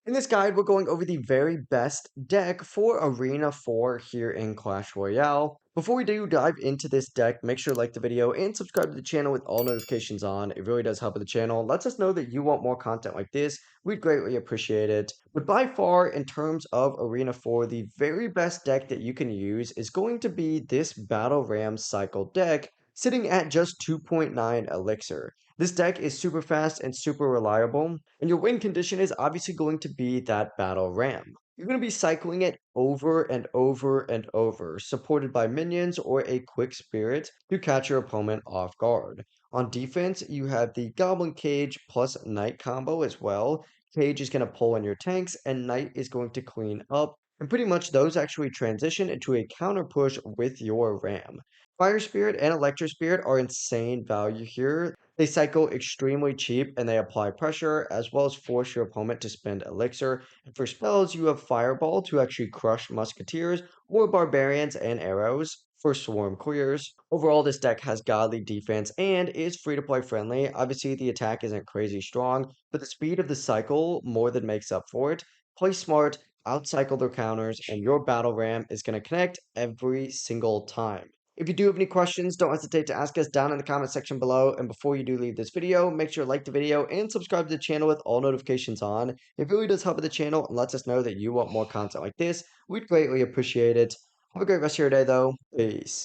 In this guide, we're going over the very best deck for Arena 4 here in Clash Royale. Before we do dive into this deck, make sure to like the video and subscribe to the channel with all notifications on. It really does help the channel. Lets us know that you want more content like this. We'd greatly appreciate it. But by far, in terms of Arena 4, the very best deck that you can use is going to be this Battle Ram Cycle deck, sitting at just 2.9 Elixir. This deck is super fast and super reliable, and your win condition is obviously going to be that Battle Ram. You're going to be cycling it over and over and over, supported by minions or a Quick Spirit to catch your opponent off guard. On defense, you have the Goblin Cage plus Knight combo as well. Cage is going to pull in your tanks, and Knight is going to clean up. And pretty much those actually transition into a counter push with your Ram. Fire Spirit and Electro Spirit are insane value here. They cycle extremely cheap and they apply pressure as well as force your opponent to spend elixir. And for spells, you have Fireball to actually crush musketeers or barbarians and arrows for swarm clears. Overall, this deck has godly defense and is free to play friendly. Obviously, the attack isn't crazy strong, but the speed of the cycle more than makes up for it. Play smart, outcycle their counters, and your battle ram is going to connect every single time. If you do have any questions, don't hesitate to ask us down in the comment section below. And before you do leave this video, make sure to like the video and subscribe to the channel with all notifications on. It really does help the channel and lets us know that you want more content like this. We'd greatly appreciate it. Have a great rest of your day, though. Peace.